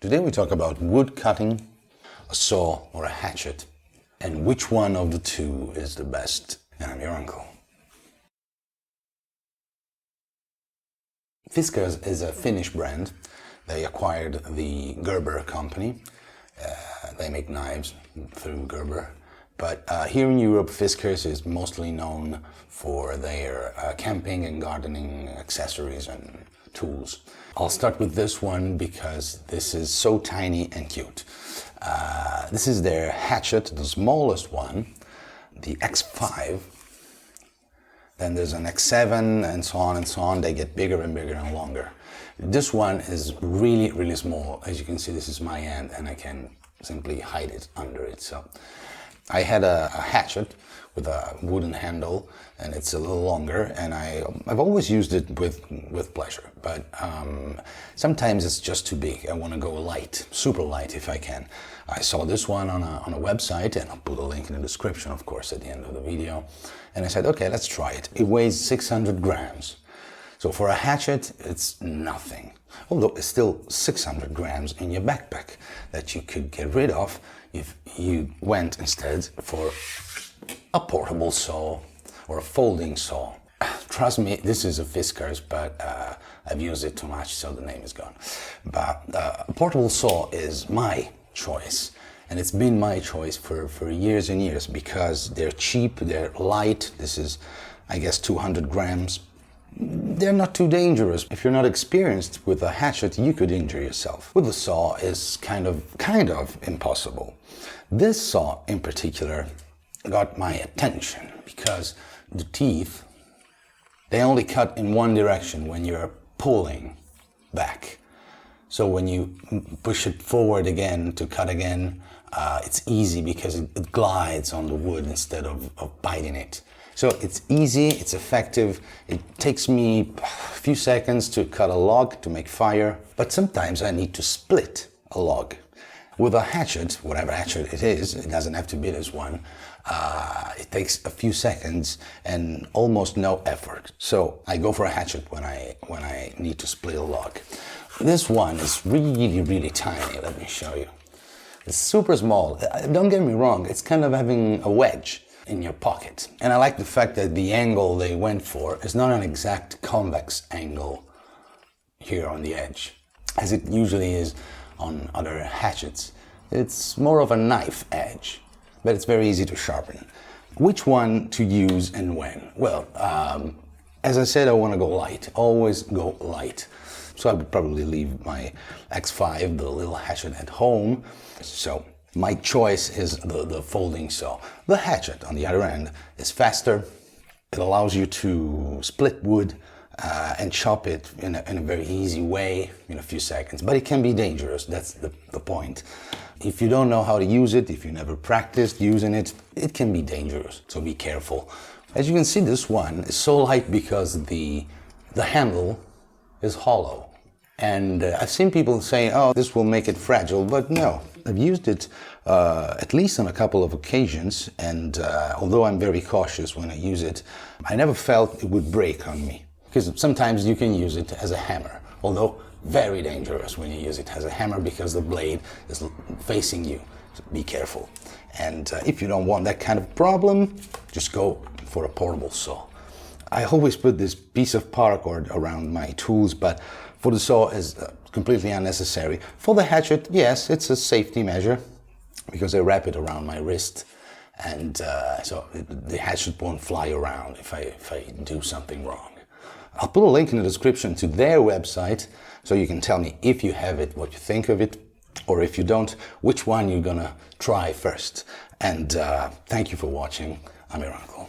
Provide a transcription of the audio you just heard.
Today we talk about wood cutting, a saw or a hatchet, and which one of the two is the best. And I'm your uncle. Fiskars is a Finnish brand. They acquired the Gerber company. They make knives through Gerber. But here in Europe, Fiskars is mostly known for their camping and gardening accessories and tools. I'll start with this one because this is so tiny and cute. This is their hatchet, the smallest one, the X5. Then there's an X7 and so on and so on. They get bigger and bigger and longer. This one is really, really small. As you can see, this is my hand and I can simply hide it under it. So I had a hatchet with a wooden handle and it's a little longer, and I've always used it with pleasure, but sometimes it's just too big. I want to go light, super light if I can. I saw this one on a website, and I'll put a link in the description, of course, at the end of the video, and I said, okay, let's try it. It weighs 600 grams. So for a hatchet, it's nothing. Although it's still 600 grams in your backpack that you could get rid of if you went instead for a portable saw or a folding saw. Trust me, this is a Fiskars, but I've used it too much, so the name is gone. But a portable saw is my choice, and it's been my choice for years and years because they're cheap, they're light. This is, I guess, 200 grams. They're not too dangerous. If you're not experienced with a hatchet, you could injure yourself. With a saw, is kind of impossible. This saw in particular got my attention because the teeth, they only cut in one direction when you're pulling back. So when you push it forward again to cut again, it's easy because it glides on the wood instead of biting it. So it's easy, it's effective. It takes me a few seconds to cut a log to make fire, but sometimes I need to split a log. With a hatchet, whatever hatchet it is, it doesn't have to be this one, it takes a few seconds and almost no effort. So I go for a hatchet when I need to split a log. This one is really, really tiny. Let me show you. It's super small. Don't get me wrong, it's kind of having a wedge in your pocket. And I like the fact that the angle they went for is not an exact convex angle here on the edge, as it usually is on other hatchets. It's more of a knife edge, but it's very easy to sharpen. Which one to use and when? Well, as I said, I want to go light, always go light. So I would probably leave my X5, the little hatchet, at home. So my choice is the folding saw. The hatchet, on the other end, is faster. It allows you to split wood and chop it in a very easy way in a few seconds. But it can be dangerous, that's the point. If you don't know how to use it, if you never practiced using it, it can be dangerous, so be careful. As you can see, this one is so light because the handle is hollow. And I've seen people say, oh, this will make it fragile, but no. I've used it at least on a couple of occasions, and although I'm very cautious when I use it, I never felt it would break on me. Because sometimes you can use it as a hammer, although very dangerous when you use it as a hammer because the blade is facing you. So be careful. And if you don't want that kind of problem, just go for a portable saw. I always put this piece of paracord around my tools, but for the saw is completely unnecessary. For the hatchet, yes, it's a safety measure because I wrap it around my wrist, and so the hatchet won't fly around if I do something wrong. I'll put a link in the description to their website so you can tell me if you have it, what you think of it, or if you don't, which one you're gonna try first. And thank you for watching. I'm your uncle.